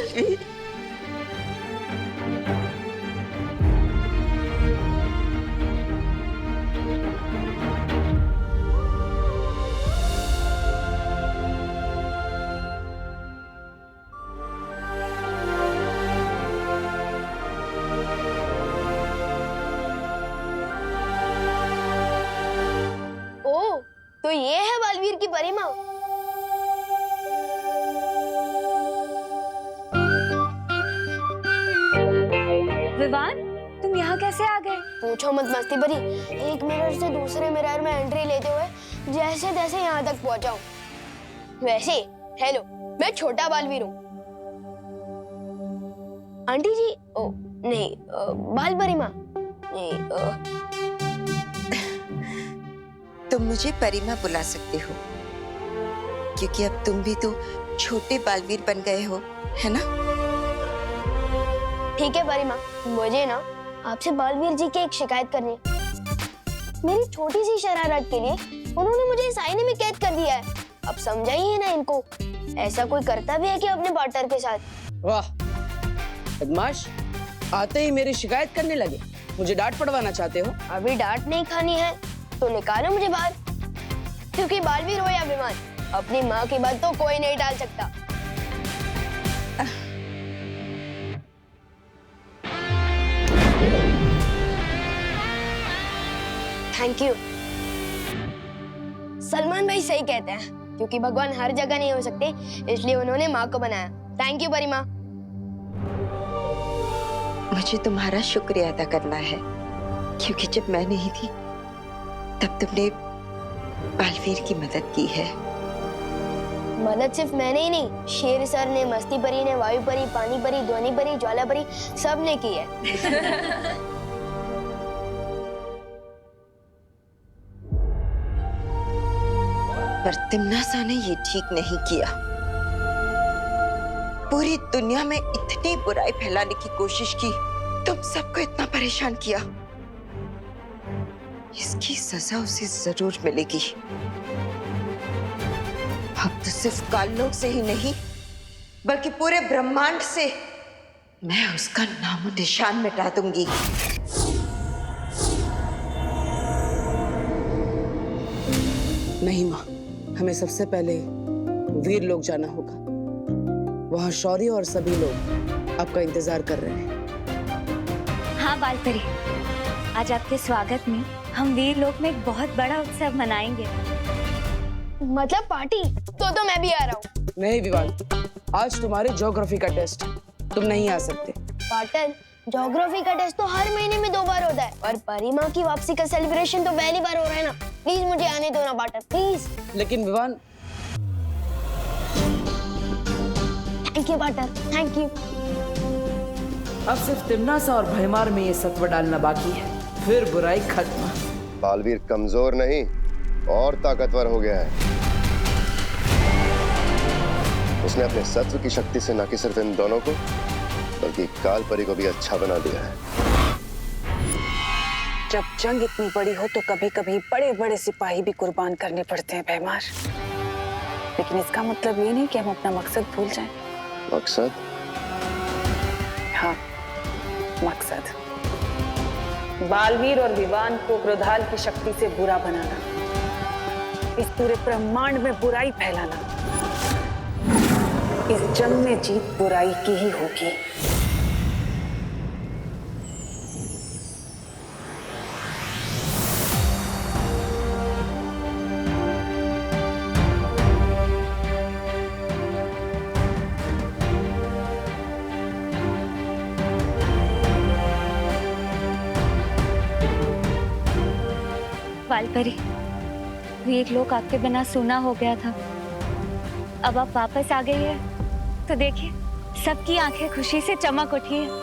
बालवीर। तो ये है बालवीर की परिमा। विवान, तुम यहाँ कैसे आ गए? पूछो मत मस्ती भरी, एक मिरर से दूसरे मिरर में एंट्री लेते हुए जैसे तैसे यहाँ तक पहुँचा हूँ। वैसे हेलो, मैं छोटा बालवीर हूँ। आंटी जी, ओ नहीं, बाल परिमा नहीं। तुम मुझे परिमा बुला सकते हो, क्योंकि अब तुम भी तो छोटे बालवीर बन गए हो, है ना? ठीक है परिमा, मुझे ना आपसे बालवीर जी की एक शिकायत करनी है। मेरी छोटी सी शरारत के लिए उन्होंने मुझे इस आईने में कैद कर दिया है। अब समझाइए ना इनको, ऐसा कोई करता भी है कि अपने पार्टनर के साथ? वाह बदमाश, आते ही मेरी शिकायत करने लगे। मुझे डांट पड़वाना चाहते हो? अभी डांट नहीं खानी है तो निकालो मुझे बाहर, क्योंकि बालवीर हो या विमान, अपनी माँ की बात तो कोई नहीं टाल सकता। Thank you. सलमान भाई सही कहते हैं, क्योंकि भगवान हर जगह नहीं हो सकते, इसलिए उन्होंने माँ को बनाया। Thank you Parima. मुझे तुम्हारा शुक्रिया अदा करना है, क्योंकि जब मैं नहीं थी तब तुमने बालवीर की मदद की है। मदद सिर्फ मैंने ही नहीं, शेर सर ने, मस्ती परी ने, वायु परी, पानी परी, ध्वनि परी, ज्वाला परी, सब ने की है। पर तिम्नासा ने ये ठीक नहीं किया। पूरी दुनिया में इतनी बुराई फैलाने की कोशिश की, तुम सबको इतना परेशान किया। इसकी सजा उसे जरूर मिलेगी। अब तो सिर्फ काललोक से ही नहीं, बल्कि पूरे ब्रह्मांड से मैं उसका नामो निशान मिटा दूंगी। नहीं माँ, हमें सबसे पहले वीर लोग जाना होगा। वहाँ शौर्य और सभी लोग आपका इंतजार कर रहे हैं। हाँ बालपरी, आज आपके स्वागत में हम वीर लोक में एक बहुत बड़ा उत्सव मनाएंगे। मतलब पार्टी? तो मैं भी आ रहा हूँ। नहीं विवान, आज तुम्हारी ज्योग्राफी का टेस्ट, तुम नहीं आ सकते। पार्टन, ज्योग्राफी का टेस्ट तो हर महीने में 2 बार होता है, और परिमा की वापसी का सेलिब्रेशन तो पहली बार हो रहा है ना। प्लीज मुझे आने दो ना पार्टन, प्लीज। लेकिन Vivaan. Thank you Parton, thank you. अब सिर्फ तिम्नासा और भयमार में ये सत्व डालना बाकी है, फिर बुराई खत्म। बालवीर कमजोर नहीं और ताकतवर हो गया है। उसने अपने सत्व की शक्ति से न कि सिर्फ इन दोनों को, बल्कि काल परी को भी अच्छा बना दिया है। जब जंग इतनी बड़ी हो तो कभी कभी बड़े बड़े सिपाही भी कुर्बान करने पड़ते हैं भैमार। लेकिन इसका मतलब ये नहीं कि हम अपना मकसद भूल जाएं। मकसद? हाँ, मकसद बालवीर और विवान को क्रोधाल की शक्ति से बुरा बनाना, इस पूरे ब्रह्मांड में बुराई फैलाना। इस जंग में जीत बुराई की ही होगी। बालपरी, वीर लोक आपके बिना सूना हो गया था। अब आप वापस आ गई है तो देखिए, सबकी आंखें खुशी से चमक उठी है।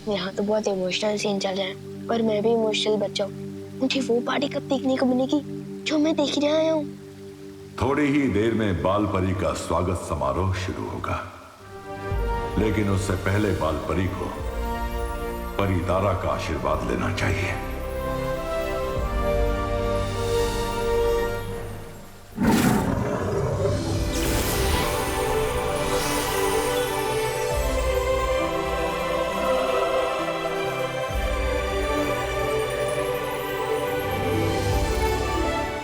यहाँ तो बहुत इमोशनल सीन चल रहा है, पर मैं भी इमोशनल बच्चा हूँ। मुझे वो पार्टी कब देखने को मिलेगी जो मैं देख ही आया हूँ। थोड़ी ही देर में बाल परी का स्वागत समारोह शुरू होगा, लेकिन उससे पहले बाल परी को परी तारा का आशीर्वाद लेना चाहिए।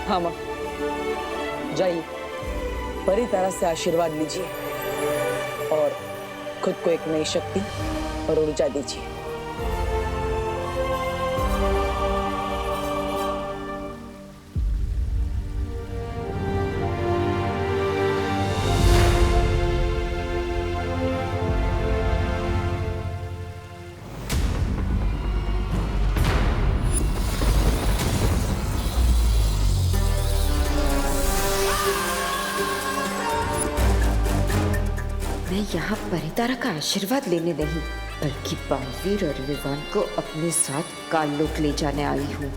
हाँ माँ, जाइए परी तारा से आशीर्वाद लीजिए और खुद को एक नई शक्ति और ऊर्जा दीजिए। मैं यहाँ परितारा का आशीर्वाद लेने नहीं, बल्कि बालवीर और विवान को अपने साथ काललोक ले जाने आई हूँ।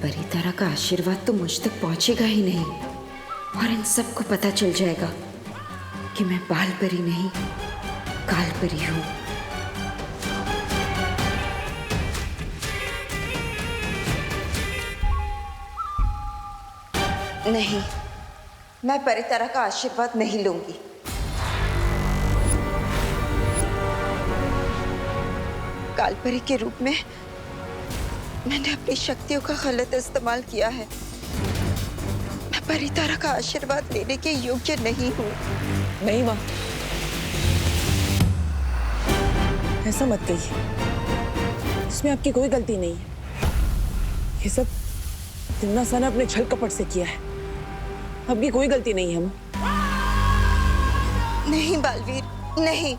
परितारा का आशीर्वाद तो मुझ तक पहुंचेगा ही नहीं, और इन सबको पता चल जाएगा कि मैं बाल परी नहीं, काल परी हूँ। नहीं, मैं परितारा का आशीर्वाद नहीं लूंगी। कालपरी के रूप में मैंने अपनी शक्तियों का गलत इस्तेमाल किया है। मैं परितारा का आशीर्वाद लेने के योग्य नहीं हूँ। नहीं माँ, ऐसा मत कहिए, इसमें आपकी कोई गलती नहीं है। ये सब तिम्नासा ने अपने छल कपट से किया है, आपकी कोई गलती नहीं है माँ। नहीं बालवीर, नहीं,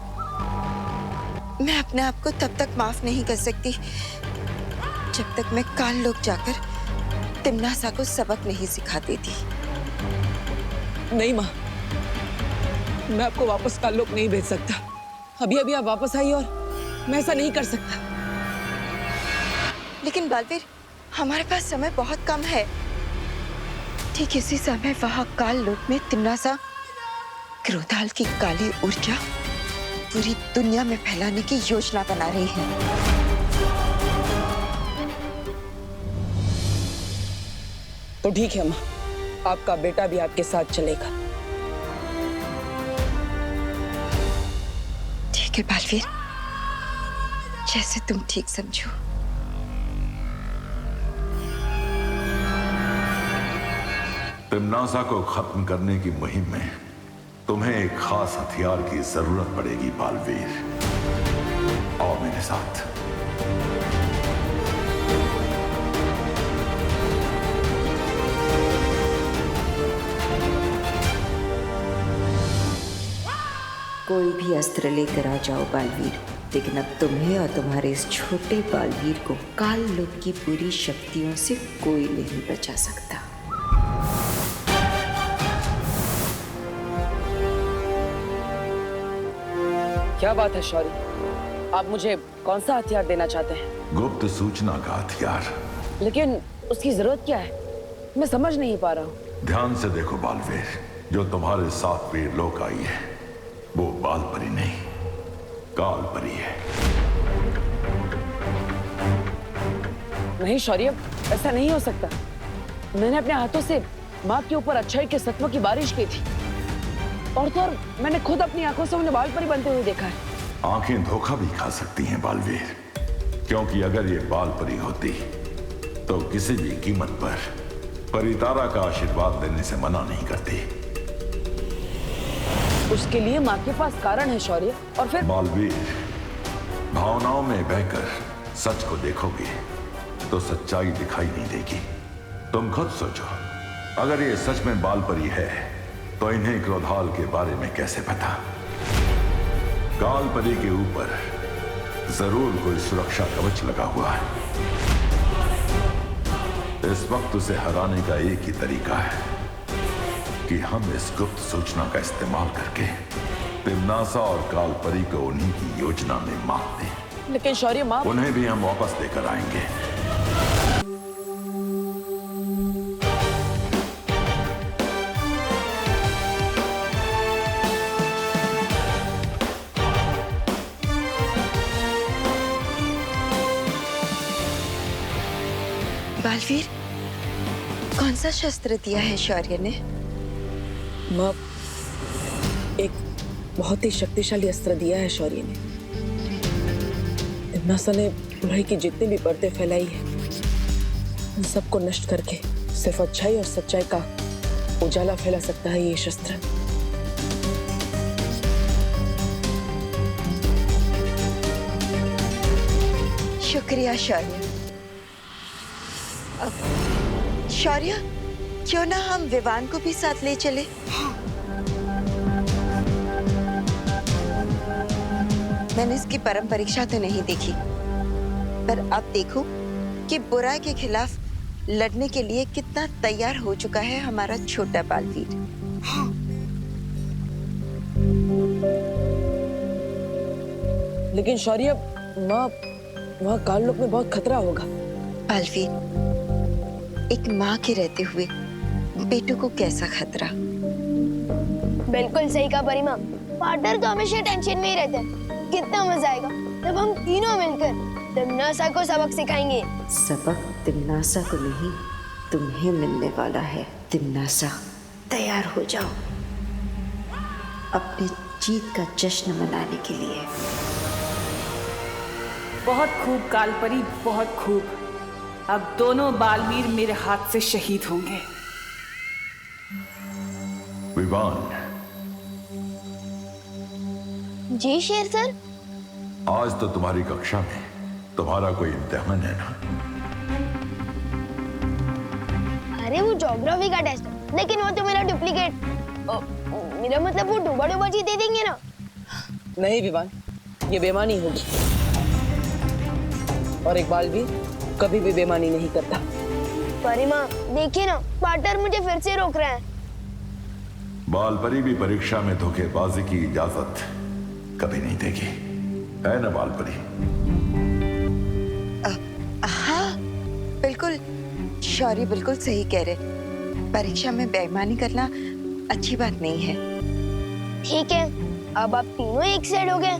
मैं अपने आप को तब तक माफ नहीं कर सकती जब तक मैं काल लोक जाकर तिम्नासा को सबक नहीं सिखा देती। नहीं माँ, मैं आपको वापस काल लोक नहीं भेज सकता। अभी अभी आप वापस आई और मैं ऐसा नहीं कर सकता। लेकिन बालवीर, हमारे पास समय बहुत कम है। ठीक इसी समय वहां काल लोक में तिम्नासा क्रोधाल की काली ऊर्जा पूरी दुनिया में फैलाने की योजना बना रही है। तो ठीक है माँ, आपका बेटा भी आपके साथ चलेगा। ठीक है बालवीर, जैसे तुम ठीक समझो। तिम्नासा को खत्म करने की मुहिम में तुम्हें एक खास हथियार की जरूरत पड़ेगी बालवीर। आओ मेरे साथ। कोई भी अस्त्र लेकर आ जाओ बालवीर, लेकिन अब तुम्हें और तुम्हारे इस छोटे बालवीर को काल लोक की पूरी शक्तियों से कोई नहीं बचा सकता। क्या बात है शौरी, आप मुझे कौन सा हथियार देना चाहते हैं? गुप्त सूचना का हथियार। लेकिन उसकी जरूरत क्या है, मैं समझ नहीं पा रहा हूँ। ध्यान से देखो बालवीर, जो तुम्हारे साथ वीर लोक आई है वो बाल परी नहीं, काल परी है। नहीं शौर्य, ऐसा नहीं हो सकता। मैंने अपने हाथों से माँ के ऊपर अच्छाई के सत्व की बारिश की थी, और तो और मैंने खुद अपनी आंखों से उन्हें बाल परी बनते हुए देखा है। आंखें धोखा भी खा सकती हैं बालवीर, क्योंकि अगर ये बाल परी होती तो किसी भी कीमत पर परितारा का आशीर्वाद देने से मना नहीं करती। उसके लिए माँ के पास कारण है शौर्य, और फिर बालवीर, भावनाओं में बहकर सच को देखोगे तो सच्चाई दिखाई नहीं देगी। तुम खुद सोचो, अगर ये सच में बाल परी है तो इन्हें क्रोधाल के बारे में कैसे पता? काल परी के ऊपर जरूर कोई सुरक्षा कवच लगा हुआ है। इस वक्त उसे हराने का एक ही तरीका है, कि हम इस गुप्त सूचना का इस्तेमाल करके तिम्नासा और कालपरी को उन्हीं की योजना में मार दें। लेकिन शौर्य माँ, उन्हें भी हम वापस लेकर आएंगे। बालवीर, कौन सा शस्त्र दिया है शौर्य ने? माँ, एक बहुत ही शक्तिशाली अस्त्र दिया है शौर्य ने। तिम्नासा ने बुराई की जितनी भी परतें फैलाई है, उन सबको नष्ट करके सिर्फ अच्छाई और सच्चाई का उजाला फैला सकता है ये शस्त्र। शुक्रिया शौर्य। शौर्य, क्यों ना हम विवान को भी साथ ले चले? मैंने इसकी परम परीक्षा तो नहीं देखी, पर अब देखो कि बुराई के खिलाफ लड़ने के लिए कितना तैयार हो चुका है हमारा छोटा बालवीर। लेकिन शौर्य माँ, वहाँ काललोक में बहुत खतरा होगा। बालवीर, एक माँ के रहते हुए बेटों को कैसा खतरा? बिल्कुल सही कहा परिमा। पार्टनर तो हमेशा टेंशन में ही रहते हैं। कितना मजा आएगा जब हम तीनों मिलकर तिम्नासा को सबक सिखाएंगे। सबक तिम्नासा को नहीं, तुम्हें मिलने वाला है। तिम्नासा, तैयार हो जाओ अपनी जीत का जश्न मनाने के लिए। बहुत खूब कालपरी, बहुत खूब। अब दोनों बालवीर मेरे हाथ से शहीद होंगे। विवान। जी शेर सर। आज तो तुम्हारी कक्षा में तुम्हारा कोई इम्तिहान है ना? अरे वो ज्योग्राफी का टेस्ट है, लेकिन वो तो मेरा डुप्लीकेट। मेरा मतलब वो डूबा डूबा जी दे देंगे ना? नहीं विवान, ये बेईमानी होगी और एक बालवीर कभी भी बेईमानी नहीं करता। परिमा देखिए ना, पार्टनर मुझे फिर से रोक रहे हैं। बालपरी भी परीक्षा में धोखेबाजी की इजाजत कभी नहीं देगी, है ना बालपरी? हाँ बिल्कुल, शौर्य बिल्कुल सही कह रहे। परीक्षा में बेईमानी करना अच्छी बात नहीं है। ठीक है, अब आप तीनों एक साइड हो गए।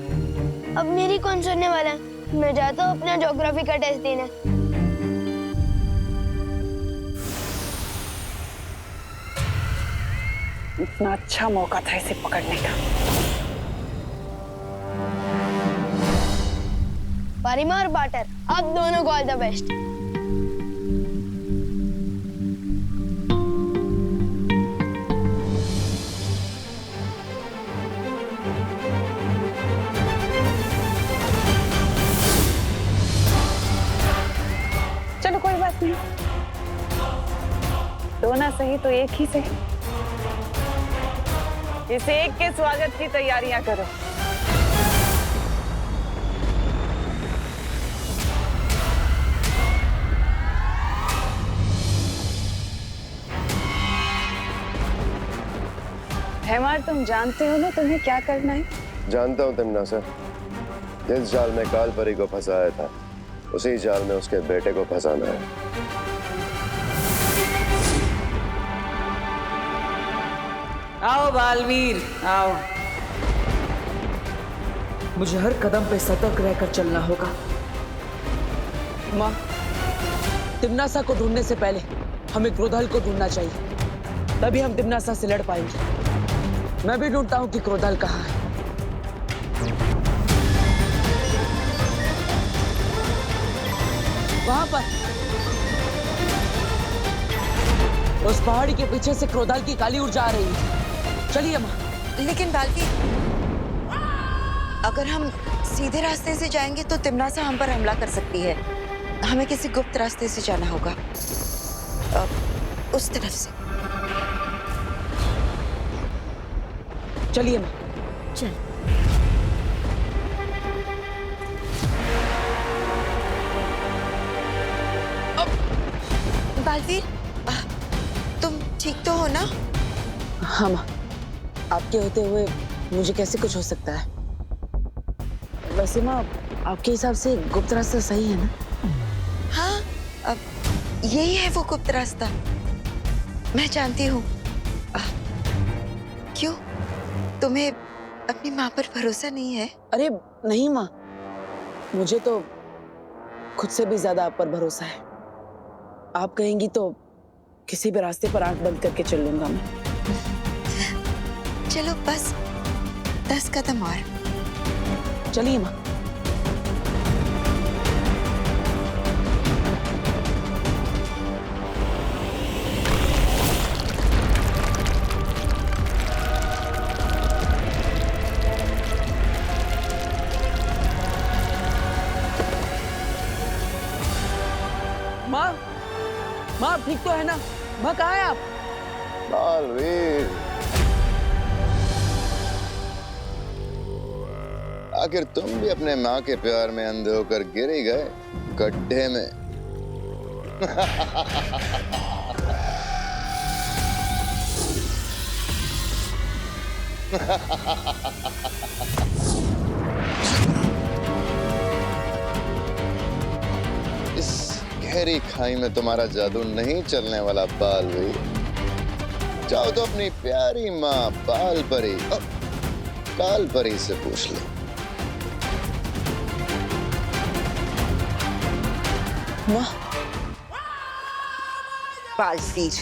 अब मेरी कौन सुनने वाला है? मैं जाता हूँ अपना ज्योग्राफी का टेस्ट देने। इतना अच्छा मौका था इसे पकड़ने का। परिमा और पार्टनर, आप दोनों को ऑल द बेस्ट। चलो कोई बात नहीं, दो ना सही तो एक ही सही। इस एक के स्वागत की तैयारियां करो। हेमार, तुम जानते हो ना तुम्हें क्या करना है? जानता हूँ तिम्नासा, जिस जाल में कालपरी को फंसाया था उसी जाल में उसके बेटे को फंसाना है। आओ बालवीर, आओ। मुझे हर कदम पे सतर्क रहकर चलना होगा। माँ, तिम्नासा को ढूंढने से पहले हमें क्रोधाल को ढूंढना चाहिए, तभी हम तिम्नासा से लड़ पाएंगे। मैं भी ढूंढता हूँ कि क्रोधाल कहाँ है। वहां पर उस पहाड़ी के पीछे से क्रोधाल की काली ऊर्जा आ रही है। चलिए माँ। लेकिन बालवीर, अगर हम सीधे रास्ते से जाएंगे तो तिम्नासा हम पर हमला कर सकती है। हमें किसी गुप्त रास्ते से जाना होगा, उस तरफ से। चलिए माँ। चल। बालवीर, तुम ठीक तो हो ना? हाँ माँ, आपके होते हुए मुझे कैसे कुछ हो सकता है? वैसे माँ, आपके हिसाब से गुप्त रास्ता सही है ना? हाँ, अब यही है वो गुप्त रास्ता। मैं जानती हूँ। क्यों? तुम्हें अपनी माँ पर भरोसा नहीं है? अरे नहीं माँ, मुझे तो खुद से भी ज्यादा आप पर भरोसा है। आप कहेंगी तो किसी भी रास्ते पर आंख बंद करके चल लूंगा मैं। चलो बस 10 कदम और। चलिए माँ। माँ, माँ आप ठीक तो है ना? माँ कहाँ है आप? बालवीर, आखिर तुम भी अपने माँ के प्यार में अंधे होकर गिर ही गए गड्ढे में। इस गहरी खाई में तुम्हारा जादू नहीं चलने वाला बालवीर। जाओ तो अपनी प्यारी माँ बाल परी काल परी से पूछ लो। माँ, बालवीर,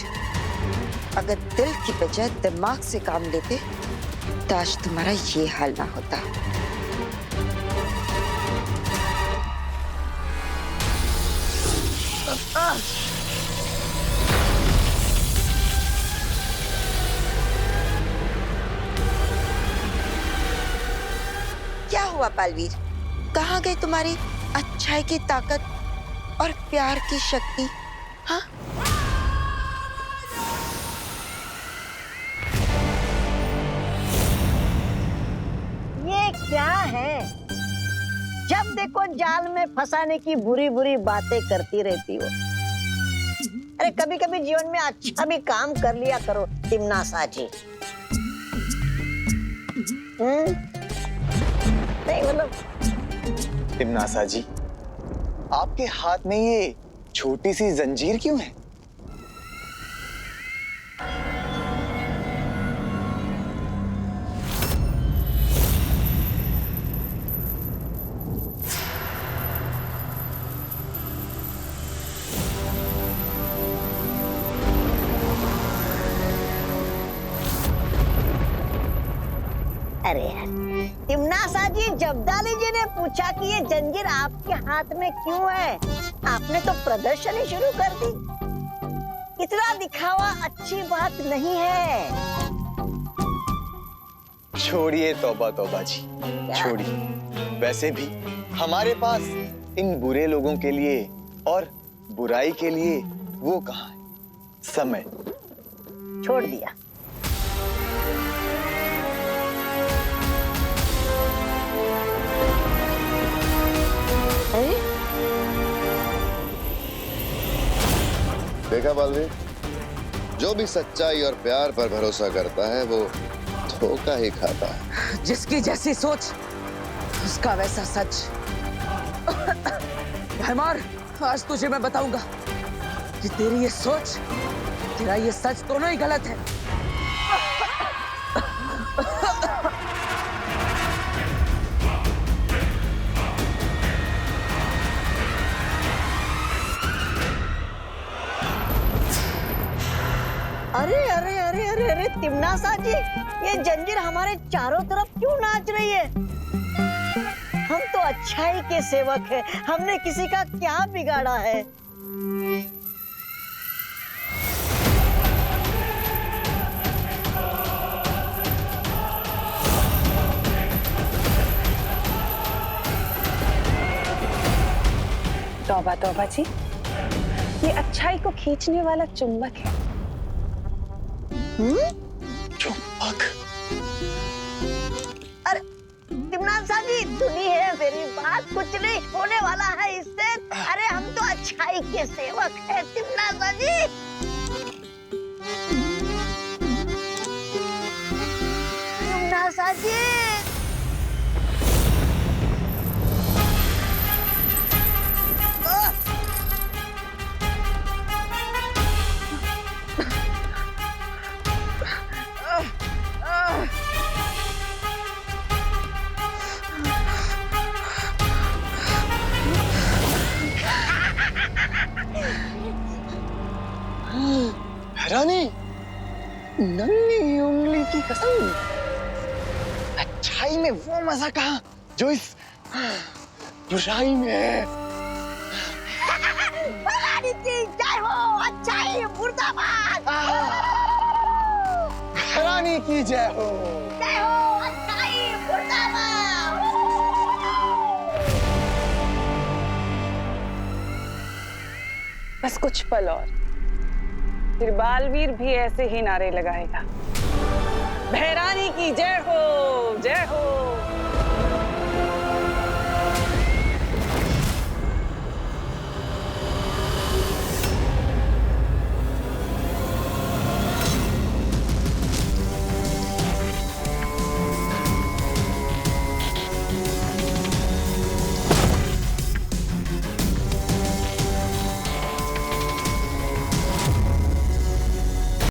अगर दिल की बजाय दिमाग से काम लेते तो आज तुम्हारा ये हाल ना होता। क्या हुआ बालवीर? कहाँ गई तुम्हारी अच्छाई की ताकत और प्यार की शक्ति? हाँ? ये क्या है? जब देखो जाल में फंसाने की बुरी बुरी बातें करती रहती हो। अरे कभी कभी जीवन में अच्छा भी काम कर लिया करो तिमनासा जी। नहीं मतलब तिमनासा जी, आपके हाथ में ये छोटी सी जंजीर क्यों है? अरे यार, तिमनासा जी, जब्दाली जी ने पूछा कि ये जंजीर आपके हाथ में क्यों है? आपने तो प्रदर्शन ही शुरू कर दी। इतना दिखावा अच्छी बात नहीं है। छोड़िए तौबा तौबा जी, छोड़िए। वैसे भी हमारे पास इन बुरे लोगों के लिए और बुराई के लिए वो कहाँ है समय। छोड़ दिया। देखा बालवीर, जो भी सच्चाई और प्यार पर भरोसा करता है वो धोखा ही खाता है। जिसकी जैसी सोच उसका वैसा सच। भैमार, आज तुझे मैं बताऊंगा कि तेरी ये सोच, तेरा ये सच दोनों ही गलत है। अरे अरे अरे अरे अरे तिमनासा जी, ये जंजीर हमारे चारों तरफ क्यों नाच रही है? हम तो अच्छाई के सेवक हैं। हमने किसी का क्या बिगाड़ा है? तौबा तौबा जी, ये अच्छाई को खींचने वाला चुंबक है। चुंबक? अरे तिमनासा जी, सुनी है मेरी बात, कुछ नहीं होने वाला है इससे। अरे हम तो अच्छाई के सेवक हैं तिमनासा जी। रानी, नंगी उंगली की कसम, अच्छाई में वो मजा कहाँ जो इस बुराई में है। भवानी की जय हो, अच्छाई मुर्दाबाद। रानी की जय हो। जय हो, अच्छाई मुर्दाबाद। बस कुछ पल और, फिर बालवीर भी ऐसे ही नारे लगाएगा, भैरानी की जय हो, जय हो।